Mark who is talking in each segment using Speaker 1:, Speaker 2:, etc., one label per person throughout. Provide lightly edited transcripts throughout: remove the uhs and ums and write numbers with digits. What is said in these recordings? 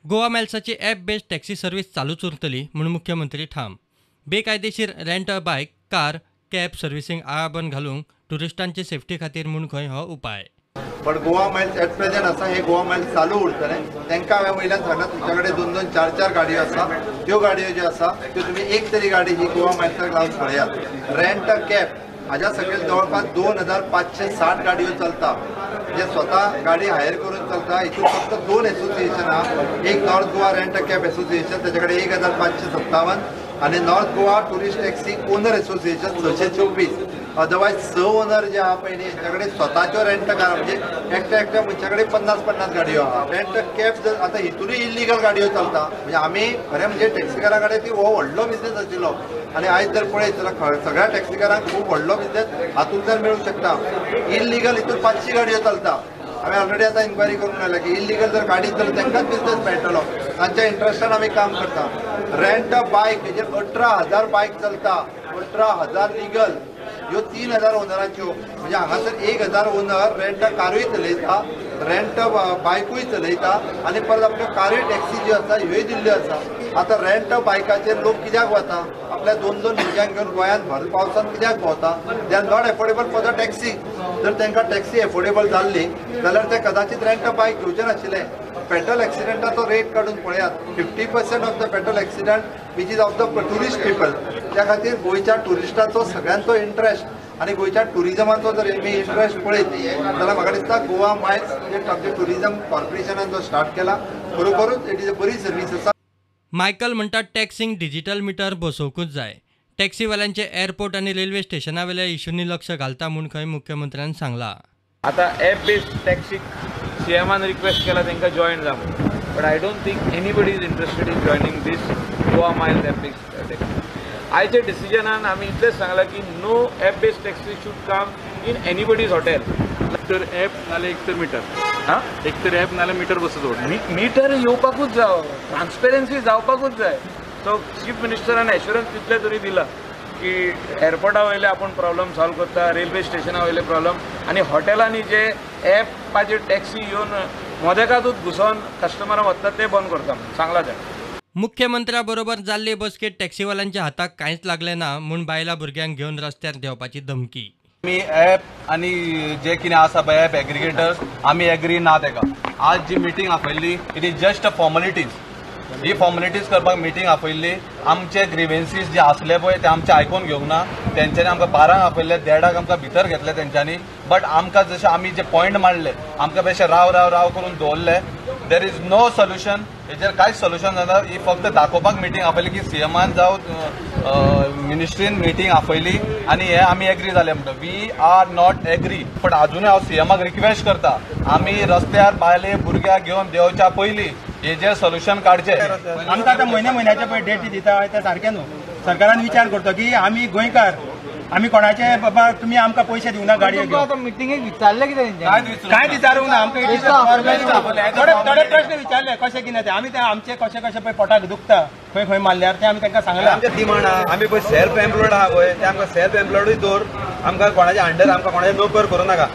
Speaker 1: गोवा मायल्साची app based taxi service चालूच उरतली म्हणून मुख्यमंत्री ठाम। बेकायदेशीर rent a bike, car, cab servicing आळाबंद घालूंक टुरिस्टांचे सेफ्टी खातीर म्हूण खंय हो उपाय।
Speaker 2: पण गोवा मायल्स एट प्रेजेंट आसा हे गोवा मायल्स चालू उरतले। तांकां हांवें वयल्यान सांगलां तुमच्या कडेन 2-2, 4-4 गाडयो आसा, त्यो गाडयो ज्यो आसा त्यो तुमी एक तरी गाडी ही गोवा मायल्साक लावन पळयात। रेंट अ कॅब हाज्या सकयल जवळपास 2560 गाडयो चलता, जे स्वता गाडी हायर करून चलता। हितून फक्त 2 एसोसिएशन आहा, एक north Goa rent a cab association त्याच्या कडेन 1557 आणि north Goa tourist taxi owner association 624। Otherwise 6 owner जे आहा पळय न्ही हेंच्या स्वताच्यो रेंट कार म्हणजे एकट्या मनशा कडेन 50 गाडयो आहा। रेंट कॅब जर आतां हितूनय इल्लीगल गाडयो चलता, म्हणजे आमी खरें म्हणजे टॅक्सीकारां कडेन ती हो व्हडलो बिझनेस आशिल्लो आनी आयज जर पळयत जाल्यार सगळ्या टॅक्सीकारांक खूब व्हडलो बिझनेस हातूंतल्यान मेळूंक शकता। इल्लीगल हितून 500 गाडयो चलता। हांवें ऑलरेडी आतां इन्क्वायरी करून आयला की इल्लीगल जर गाडी चलता तांकांच बिझनेस मेळटलो, तांच्या इंट्रस्टान आमी काम करता। रेंट अ बायक हेजेर 18,000 बायक चलता, 18,000 लिगल, ह्यो 3,000 ओनराच्यो, म्हणजे हांगासर 1,000 ओनर रेंट अ कारूय चलयता, रेंट अ बायकूय चलयता आनी परत आपल्यो कारूय टॅक्सी ज्यो आसा ह्योय दिल्ल्यो आसा। आतां रेंट अ बायकाचेर लोक कित्याक वता? आपल्या 2-2 भुरग्यांक घेवन गोंयांत भर पावसान कित्याक भोंवता? They are not affordable for the taxi. जर तांकां टॅक्सी एफोर्डेबल जाल्ली जाल्यार ते कदाचित रेंट अ बायक घेवचे नाशिल्ले। पेट्रोल एक्सिडेंटाचो रेट काडून पळयात, 50% of the petrol accident which is of the tourist people. त्या खातीर गोंयच्या टुरिस्टांचो सगळ्यांचो इंट्रस्ट आनी गोंयच्या टुरिजमाचो जर आमी इंट्रस्ट पळयत जाल्यार म्हाका दिसता गोवा मायल्स जे टुरिजम कॉर्पोरेशनान जो स्टार्ट केला खरोखरूच इट इज अ बरी सर्वीस आसा।
Speaker 1: मायकल म्हणटा टॅक्सींक डिजिटल मिटर बसोवंकूच जाय। टॅक्सीवाल्यांचे एअरपोर्ट आणि रेल्वे स्टेशनावेल्या इश्यूंनी लक्ष घालता म्हूण खंय मुख्यमंत्र्यान सांगला।
Speaker 3: आता ॲप बेस्ड टॅक्सी सीएमान रिक्वेस्ट केला तांकां जॉईन जा, but I don't think anybody is interested in joining this Goa Miles app based taxi. आयच्या डिसिजनान आमी इतलेंच सांगलां की no app based taxi should come in anybody's hotel.
Speaker 4: तर ॲप नाल्यार एक तर मिटर, एक तर ॲप नाल्यार मिटर बसत
Speaker 3: मिटर येवपाकूच जाय, ट्रान्सपेरन्सी जावपाकूच जाय। सो चीफ मिनिस्टरान एश्युरन्स तितले तरी दिला की एअरपोर्टा वयले आपण प्रॉब्लेम सॉल्व करता, रेल्वे स्टेशना वयले प्रॉब्लेम, आनी हॉटेलांनी जे ॲपाचेर टॅक्सी येवन मोदेकातूच घुसोन कस्टमरां वतात ते बंद करता सांगला जाय।
Speaker 1: मुख्यमंत्र्या बरोबर जाल्ले बसकेत टॅक्सीवाल्यांच्या हाताक कांयच लागलें ना म्हूण बायलां भुरग्यांक घेवन रस्त्यार देंवपाची धमकी।
Speaker 5: आमी ॲप आनी जे कितें आसा पळय ॲप एग्रिगेटर्स आमी एग्री ना तेका। आज जी मिटींग आपयल्ली it is just a formalities. ही फॉर्मेलिटीज करपाक मिटींग आपयल्ली, आमचे ग्रिवेन्सीस जे आसले पळय ते आमचे आयकून घेवंक ना। तेंच्यांनी आमकां 12 आपयल्ले, 1:30 आमकां भितर घेतले तेंच्यांनी, बट आमकां जशें आमी जे पॉयंट मांडले आमकां बेश्टे राव करून दवरले। देर इज नो सोल्युशन, हेजेर कांयच सोल्युशन जाता। ही फक्त दाखोवपाक मिटींग आपयली की सीएमान जावं मिनिस्ट्रीन मिटींग आपयली आनी हे आमी एग्री जाले म्हणटा। वी आर नॉट एग्री, पण अजूनय हांव सीएमाक रिक्वेस्ट करता, आमी रस्त्यार बायले भुरग्यांक घेवन देंवच्या पयलीं हेजेर सोल्युशन काडचे।
Speaker 6: आमकां आतां म्हयन्याचे पळय डेट दिता ते सारकें न्हू। सरकारान विचार करता की आमी गोंयकार, आमी कोणाचे बाबा तुमी आमकां पयशे दिवना गाडयो घेवन।
Speaker 7: मिटिंगेक विचारले कितें?
Speaker 6: काय विचारूंक ना आमकां। थोडे प्रश्न विचारले कशें कितें ते, आमी ते आमचे कशें पळय पोटाक दुखता खंय मारल्यार ते आमी तांकां सांगलां।
Speaker 5: आमचे डिमांड आहा, आमी पळय सेल्फ एम्प्लॉयड आहा पळय ते आमकां सेल्फ एम्प्लॉयडूय दवर, आमकां कोणाच्या अंडर आमकां कोणाचे नोकर करूं नाका।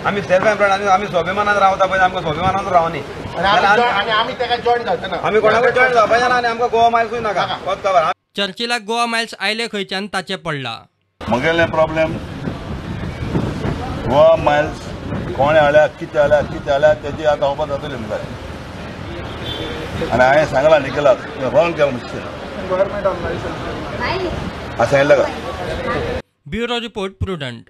Speaker 5: आमी सेल्फ एम्प्लॉयड आमी स्वाभिमानान रावता पळय, आमकां स्वाभिमानान रावनी
Speaker 2: आनी आमी ताका जॉइन जावचे
Speaker 5: आमी कोणाकूय जॉइन जावपाचें ना आनी आमकां गोवा मायल्सूय नाका फक्त खबर।
Speaker 1: चर्चिलाक गोवा मायल्स आयले खंयच्यान ताचें पडला।
Speaker 8: म्हगेलें प्रॉब्लेम गोवा मायल्स कोणे हाडल्या, कितें हाडल्या तेजी आतां खबर जातली मुखार। आनी हांवें सांगलां निखिलाक रॉंग केलां मातशें सांगिल्लें का।
Speaker 1: Bureau report prudent.